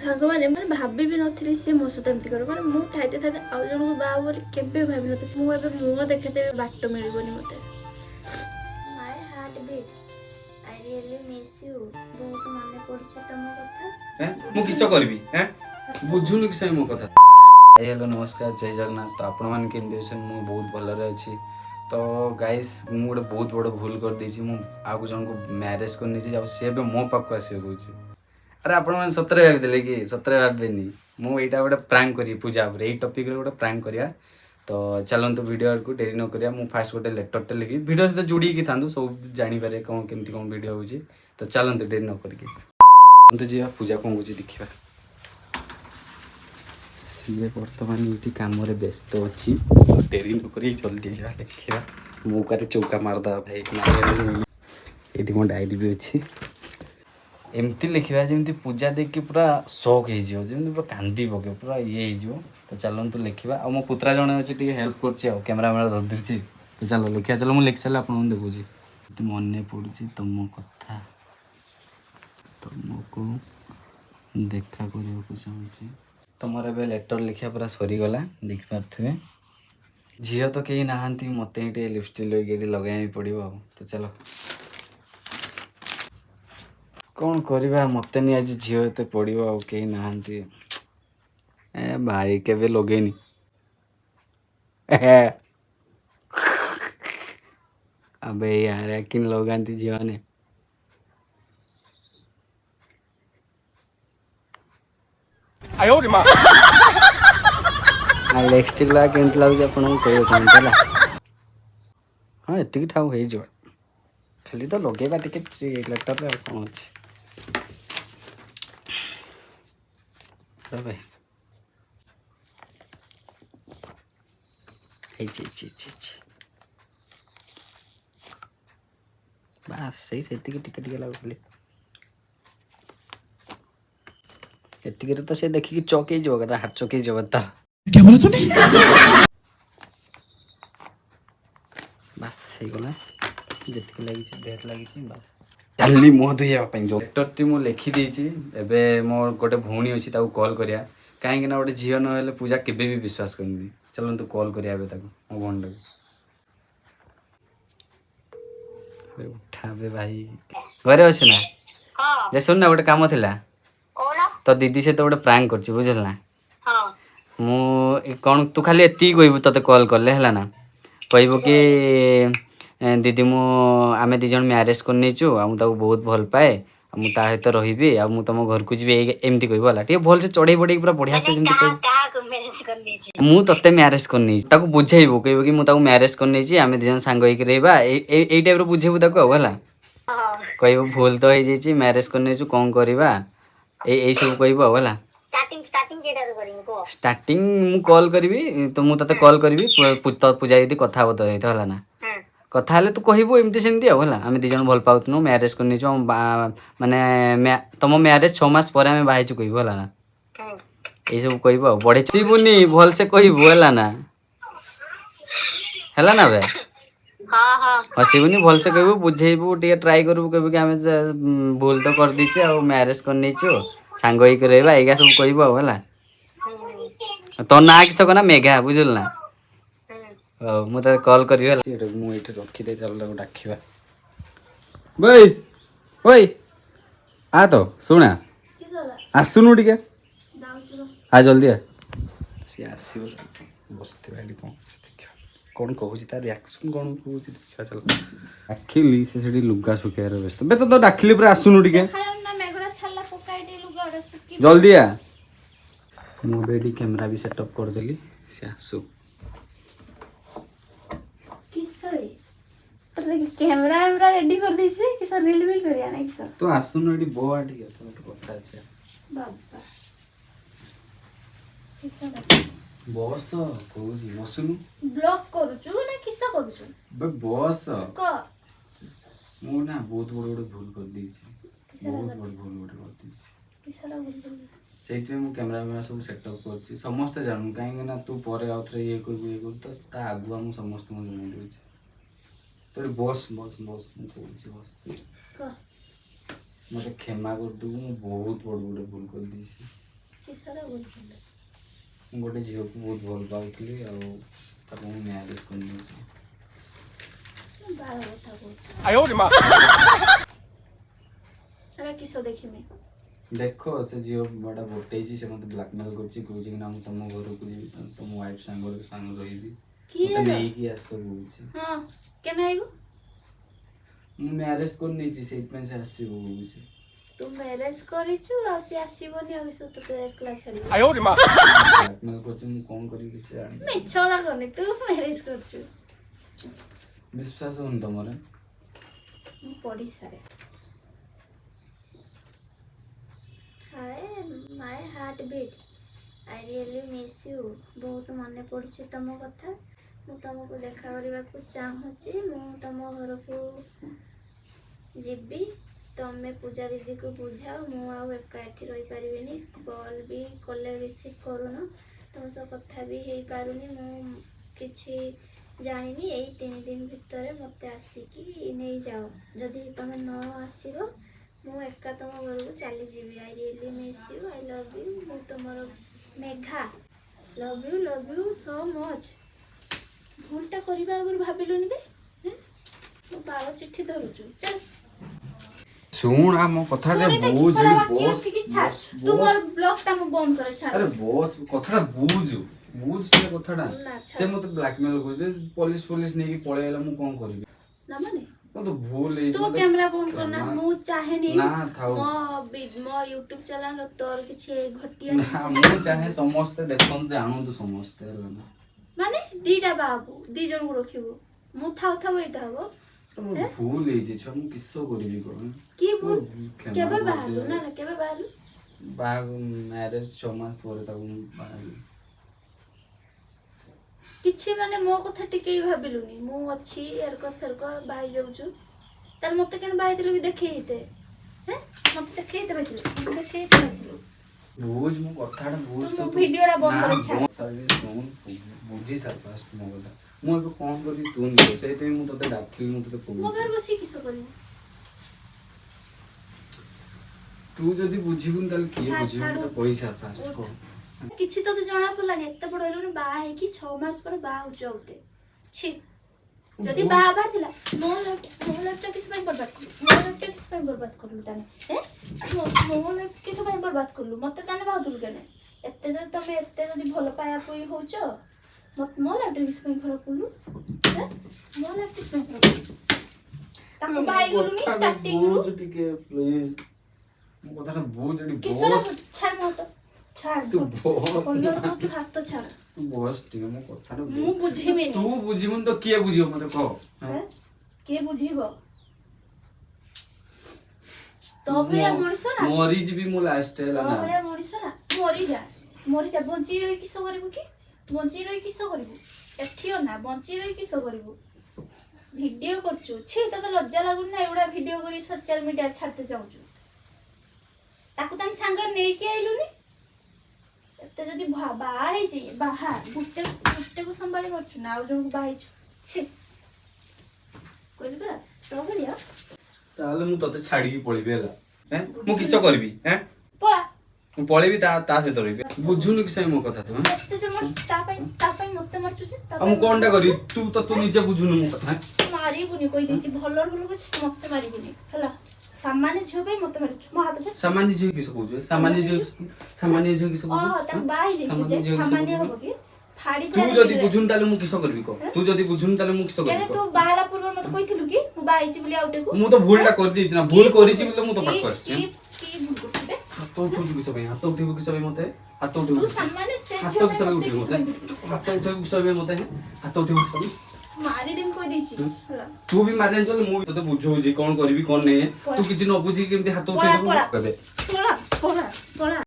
ସାଙ୍ଗମାନେ ମାନେ ଭାବି ବି ନଥିଲି ସେ ମୋ ସହିତ ଏମିତି କରିବ। ମାନେ ମୁଁ ଥାଇତେ ଥାଇତେ ଆଉ ଜଣଙ୍କୁ ବାହା ବୋଲି କେବେ ଭାବି ନଥିଲି। ମୁଁ ଏବେ ମୁହଁ ଦେଖେଇତେ ବାଟ ମିଳିବନି ମତେ। My heart beat I really miss you. ବହୁତ ମନେ ପଡୁଛି ତମ କଥା। ମୁଁ କିସ କରିବି ବୁଝୁନି କିସ ମୋ କଥା। हेलो नमस्कार जय जगन्नाथ। तो आपण मैंने केमती अच्छे मुझे बहुत भलरे अच्छी। तो गाइस मुझे गोटे बहुत बड़ भूल कर देछि। मु आगु जन को मैरेज करनी जाऊ सी भी मो पाक आसे कहूँ। अरे आपण मैंने सतरे भाई कि सतरे भावेनि मुझा गोटे प्रांक करी पूजा पर यही टॉपिक रे गोटे प्रांक करिया। तो चलतु वीडियो को डेरी न करिया। मु फास्ट गोटे लेटरटे लिखी वीडियो सहित जोड़ी था सब जानीपारे कौन केमती कौन वीडियो होची। तो चलतु डेरी न करके जी पूजा कौन होची देखिबा। सीए बर्तमान ये कम व्यस्त अच्छी डेरी नक जल्दी जा देखा मौका चौका मारद भाई ये मो डायरी भी अच्छी एमती लिखा जमी पूजा देखिए पूरा शौक होमी पूरा कांदी पके पूरा ये हो। तो चलतु लिखा आ मो पुत्रा जड़े अच्छे हेल्प कर कैमेरा धरदे। तो चलो लिखा चलो मुझे लिखी सारे आप देखुची मन पड़ी तुम कथा तुमको देखा करने चाहूँगी। तुमर ए लेटर लिखा पूरा सरीगला देखिपे झील तो कहीं नहांती मत ही लिपस्टिक लगे पड़ो। तो चलो कौन करवा मत नहीं आज झील एत पड़ो आ कहीं नहांती ए भाई केवे लगेनी अबे यार किन लगाती झील ने लिपस्टिक लगा केमती लगुच आपको कहला। हाँ ये ठाऊ हो खाली तो लगेगा टे लेटर रे कौन अच्छे बास सही से टिके लगू खाली एतिक तो से देखिए चौक कदा हाथ चौक तार क्या बोला तूने बास सही गला जितक लगी देर लगी बास चलनी मुह धोइवाई लेटरटी मुझे लिखिदी। एवं मोर गोटे भौणी अच्छी कॉल करिया कहीं गोटे झील ना पूजा केवे भी विश्वास करनी। चलतु कॉल करिया मो भौणी उठा भाई घरे अच्छे ना जे सुन ना गोटे कम थिला तो दीदी से तो गोटे प्रांक कर बुझल ना मु कौन तू खाली एति कहबू तते कॉल कले है ना कहबू कि दीदी मु आमे दी जन मैरेज कर नहींचु आ मुझे बहुत भल पाए मु ता सहित रही आ तुम घर को जी एमती कहबू है ठीक भल से चढ़ई बढ़े पूरा बढ़िया से मु तते मैरेज कर नहीं बुझेबू कहबू कि मुझे मैरेज कर नहीं आमे दी जन सांग होइक रहबा ए टाइप रो बुझेबू ताको है कहबू भूल तो हो जाइए मैरेज कर नहीं कौन करवा यही सब कहबू है स्टार्टिंग मु कॉल करी तो मुझे तते कॉल करी पूजा दीदी कथा बता है ना कथा तू कहबू एमती सेमती है आम दी जन भल पाऊँ मैरेज कर माने तुम मैरेज 6 मास पर आम बाहर कहबू है ना यही सब कहबू बढ़े चुनी भल से कहबू है ना है ना बे हसबुनि भल से कहबू बुझेबू टे ट्राए करू कहबू कि आम भूल तो कर दीचे आ मैरेज कर नहीं सांग होइक रहा एगा सब कहबू है तो ना किस ना मेघा बुझल ना मुझे कॉल करी मुझे रखीदे चल डाक भाई ओई आ तो शुणा आसुनु टे आ जल्दी आ सी आसो बसते कौन कहूँ तार रिएक्शन कौन कहूँ देखा चल डाकिली से लुगा सुखार व्यस्त बे तो डाकिली पूरा आसुनु टे जल्दी आ मुझे कैमेरा भी सेटअप करदेली सी आसू कैमरा वैमरा रेडी कर दीजिए कि सर रील भी करिया ना कि सर तो आसुन एडी बो आडी तो कथा আছে बाबा किसा बॉस कोजी मसुनु ब्लॉक करूछु ना किसा करूछु बे बॉस क मु ना बहुत बड़ भूल कर दीची बहुत बड़ भूल कर दीची किसा भूल सेइते मु कैमरा में सब सेटअप करछि समस्त जानू काहे ना तू परे आउथरे ये को तो ता आगुआ मु समस्त मु जणै देछि तो बस बस बस बस मत क्षमा कर दू बहुत बड़ बड़ भूल कर दी କିସରେ ବୁଝିଲେ ମୁଁ ଗୋଟେ ଝିଅକୁ ବହୁତ ଭଲ ପାଉଥିଲି ଆଉ ତାକୁ ମୁଁ ମ୍ୟାରେଜ କରିନେଇଛି। ବାଳ କଥା କହୁଛୁ ଆୟୋ ରେ ମା ଏଟା କିସ ଦେଖିମି ଦେଖ ସେ ଝିଅ ବଡ଼ା ବଟେଇଛି, ସେ ମୋତେ ବ୍ଲାକମେଲ କରୁଛି, କହୁଛି କି ନା ମୁଁ ତମ ଘରକୁ ଯିବି, ତମ ୱାଇଫ ସାଙ୍ଗ ରହିବି, କିଏ ମତେ ଏଟା? ନେଇକି ଆସ କହୁଛି। ହଁ କେନ ଆଇବୁ ମୁଁ ମ୍ୟାରେଜ କରିନେଇଛି ସେଇଥିପାଇଁ ସେ ଆସିବ କହୁଛି। ତୁ ମ୍ୟାରେଜ କରିଛୁ ଆଉ ସେ ଆସିବନି ଆଉ ସେ ତତେ ଏକଲା ଛାଡ଼ିବ ଆୟୋ ରେ ମା ବ୍ଲାକମେଲ କରୁଛି, ମୁଁ କଣ କରିବି କିଛି ଜାଣିନି। ମିଛ କଥା କହନି ତୁ ମ୍ୟାରେଜ କରିଛୁ ବିଶ୍ୱାସ ହଉନି ତମର? ମୁଁ ପଢି ସାରେ hi my heart beat I really miss you ବହୁତ ମନେ ପଡୁଛି ତମ କଥା। ମୁଁ ତମକୁ ଦେଖା କରିବାକୁ ଚାହୁଁଛି। ମୁଁ ତମ ଘରକୁ ଯିବି। ତମେ ପୂଜା ଦିଦିକୁ ବୁଝାଅ, ମୁଁ ଆଉ ଏକା ଏଠି ରହିପାରିବିନି। କଲ୍ ବି କଲେ ରିସିଭ୍ କରୁନ, ତମ ସହ କଥା ବି ହେଇପାରୁନି। ମୁଁ କିଛି ଜାଣିନି। ଏଇ 3 ଦିନ ଭିତରେ ମୋତେ ଆସିକି ନେଇଯାଅ। ଯଦି ତମେ ନ ଆସିବ ମୁଁ ଏକା ତମ ଘରକୁ ଚାଲିଯିବି। I really miss you, I love you. ମୁଁ ତମର Megha. Love you so much. ଭୁଲଟା କରିବା ଆଗରୁ ଭାବିଲୁନି ବେ? ମୁଁ ବାଳ ଚିଠି ଧରୁଛୁ ଚାଲ। ଶୁଣ ଆମ କଥାଟା ବୁଝ। ତୁ ମୋର ବ୍ଲଗଟା ମୁଁ ବନ୍ଦ করে ଛାଡ। ଆରେ ବସ୍ କଥାଟା ବୁଝ ଟିକେ କଥାଟା। ନା, ଛାଡ। ସେ ମୋତେ ବ୍ଲାକମେଲ କରୁଛି, ପୋଲିସ ନେଇକି ପଳେଇଲା, ମୁଁ କଣ କରିବି? ନା ମାନେ ତ ଭୁଲ ହେଇଛି। ତୁ କ୍ୟାମେରା ବନ୍ଦ କରନା। ମୁଁ ଚାହେଁନି ନା ଥାଉ। ମୋ ୟୁଟ୍ୟୁବ ଚ୍ୟାନେଲ ତୋର କିଛି ଘଟିଆ ନା ଜିନିଷ ମୁଁ ଚାହେଁ ସମସ୍ତେ ଦେଖନ୍ତୁ, ଜାଣନ୍ତୁ ସମସ୍ତେ, ହେଲା ନା। ମାନେ ଦିଟା ବାବୁ ଦି ଜଣଙ୍କୁ ରଖିବୁ। ମୁଁ ଥାଉ ଏଇଟା ହବ। ଭୁଲ ହେଇଛି ଛୁଆ, ମୁଁ କିସ କରିବି କହ? କି ଭୁଲ? କେବେ ବାହାରିଲୁ? ନା କେବେ ବାହାରିଲୁ? ମ୍ୟାରେଜ 6 ମାସ ପରେ ତାକୁ ମୁଁ ବାହାରିଲି। କିଛି ମାନେ ମୋ କଥା ଟିକେ ବି ଭାବିଲୁନି? ମୁଁ ଅଛି ଏରକ ସେରକ ବାହାରି ଯାଉଛୁ। ତାହେଲେ ମତେ କେন ବାହାରି ଦେଲୁ କି ଦେଖେଇ ହେଇତେ? ମତେ ଦେଖେଇ ହେଇତେ ବାହାରିଥିଲୁ? ବୁଝ ମୋ କଥାଟା ବୁଝ। ତୁ ଭିଡିଓଟା ବନ୍ଦ କରି ଛାଡ। ବୁଝି ସାର ଫାଷ୍ଟ ମୋ କଥା। ମୁଁ ଏବେ କଣ କରିବି ତୁ ନିଜ, ସେଇଥିପାଇଁ ମୁଁ ତତେ ଡାକିଲି, ମୁଁ ତତେ ମୋ ଘରେ କହୁଛି। ବସିକି କିସ କରିବୁ? ତୁ ଯଦି ବୁଝିବୁନି ତାହେଲେ କିଏ ଛାଡ, ବୁଝିବ? ଛାଡ। ମତେ କହିସାର ଫାଷ୍ଟ କହ। କିଛି ତତେ ଜଣା ପଡିଲାନି? ଏତେ ବଡ ହେଲୁଣି, ବାହା ହେଇକି 6 ମାସ ପରେ ବାହା ହଉଛୁ ଆଉ ଗୋଟେ। ଛି, ଯଦି ବାହା ହବାର ଥିଲା ମୋ ଲାଇଫଟା କିସ ପାଇଁ ବର୍ବାଦ କଲୁ? ମୋ ଲାଇଫଟା କିସ ପାଇଁ ବର୍ବାଦ କଲୁ ତାନେ? ମୋ ଲାଇଫ କିସ ପାଇଁ ବର୍ବାଦ କଲୁ? ମତେ ତାନେ ବାହାଦୁରୁ କେନେ? ତମେ ଏତେ ଯଦି ଭଲ ପାଇବା ପୁଇ ହଉଛ, ମୋ ଲାଇଫଟା କିସ ପାଇଁ ଖରାପ କଲୁ? ମୋ ଲାଇଫ କିସ ପାଇଁ ଖରାପ କଲୁ? ତାକୁ ବାହା ହେଇଗଲୁନି ଷ୍ଟାର୍ଟିଂରୁ। ବୁଝ ଟିକେ ପ୍ଲିଜ, ମୋ କଥାଟା ବୁଝ ଟିକେ। କିସରା ଛାଡ ମୋ ତ ଛାଡ। ତୁ ବସ ଅନ୍ୟ ନା। ତୁ ହାତ ଛାଡ। ତୁ ବସ ଟିକେ, ମୋ କଥାଟା ମୁଁ ବୁଝିବିନି। ତୁ ବୁଝିବୁନି ତ କିଏ ବୁଝିବ ମତେ କହ? କିଏ ବୁଝିବ? ତୋ ଭଳିଆ ମଣିଷ ନା, ମରିଯିବି ମୁଁ ଲାଷ୍ଟ, ହେଲା ତୋ ନା। ଭଳିଆ ମଣିଷ ନା, ମରିଯା। ବଞ୍ଚି ରହି କିସ କରିବୁ କି? ବଞ୍ଚି ରହି କିସ କରିବୁ? ଏଠି ନା ବଞ୍ଚି ରହି କିସ କରିବୁ? ଭିଡିଓ କରୁଛୁ, ଛି ତତେ ଲଜ୍ଜା ଲାଗୁନି ନା? ଏଗୁଡା ଭିଡିଓ କରି ସୋସିଆଲ ମିଡିଆରେ ଛାଡିତେ ଚାହୁଁଛୁ? ତାକୁ ତାଙ୍କ ସାଙ୍ଗରେ ନେଇକି ଆଇଲୁନି? ଏତେ ଯଦି ବାହା ହେଇଛି, ଗୋଟେକୁ ସମ୍ଭାଳି ପାରୁଛୁ ନା ଆଉ ଜଣକୁ ବାହା ହେଇଛୁ? ଛି କହିଲି ପରା ତୋ ଭଳିଆ। ତାହେଲେ ମୁଁ ତତେ ଛାଡିକି ପଳେଇବି, ହେଲା? ମୁଁ କିସ କରିବି? ପଳା। ମୁଁ ପଳେଇବି, ତା ସହିତ ରହିବି। ବୁଝୁନୁ କି ମୋ କଥା ତୁ? ଏତେ ଜଣ ତା ପାଇଁ ମତେ ମାରୁଛୁ ଯେ? ଆଉ ମୁଁ କଣଟା କରିବି? ତୁ ନିଜେ ବୁଝୁନୁ ମୋ କଥା। ମାରିବୁନି କହିଦେଇଛି। ଭଲ କରୁଛି, ମତେ ମାରିବୁନି ହେଲା। ସାମାନ୍ୟ ଝିଅ ପାଇଁ ମତେ ମାରୁଛୁ। ମୋ ହାତ ଛାଡ। ସାମାନ୍ୟ ଝିଅ କିସ କହୁଛୁ? ସାମାନ୍ୟ ଝିଅ କିସ କହୁଛୁ? ତାକୁ ବାହା ହେଇଯାଇଛି ଯେ ସାମାନ୍ୟ ହବ କି? ଫାଡି ତୁ ଯଦି ବୁଝୁନି ତାହେଲେ ମୁଁ କିସ କରିବି କହ? ତୁ ଯଦି ବୁଝୁନି ତାହେଲେ ମୁଁ କିସ କେନେ କରିବି ତୁ କହ? ବାହା ହେଲା ପୂର୍ବରୁ ମତେ କହିଥିଲୁ କି ମୁଁ ବାହା ହେଇଛି ବୋଲି ଆଉଟେକୁ? ମୁଁ ତ ଭୁଲଟା କରିଦେଇଛି ନା, ଭୁଲ କରିଛି ବୋଲି ମୁଁ ତ ପାଖକୁ ଆସିଛି। କି ଭୁଲ କରୁଛୁ ବେ? ହାତ ଉଠଉଛୁ କିସ ପାଇଁ? ହାତ ଉଠେଇବୁ କିସ ପାଇଁ ମତେ? ହାତ ଉଠେଇବୁ ତୁ ସାମାନ୍ୟ ସେ ହାତ ଝିଅ କିସ ପାଇଁ ପାଇଁ ମତେ ଉଠେଇବୁ କିସ ମତେ? ପାଇଁ ହାତ ଉଠେଇବୁ କିସ ପାଇଁ ମତେ? ହାତ ଉଠେଇବୁ କିସ ପାଇଁ? ମାରିଦେବି କହିଦେଇଛି ହେଲା। ତୁ ବି ମାରି ଜାଣିଛୁ, ମୁଁ ବି ତତେ ବୁଝଉଛି କଣ କରିବି କଣ ନାହିଁ। ତୁ କିଛି ନ ବୁଝିକି କେମିତି ହାତ ପଳା ଉଠେଇଦେବୁ? ପଳା ପଳା।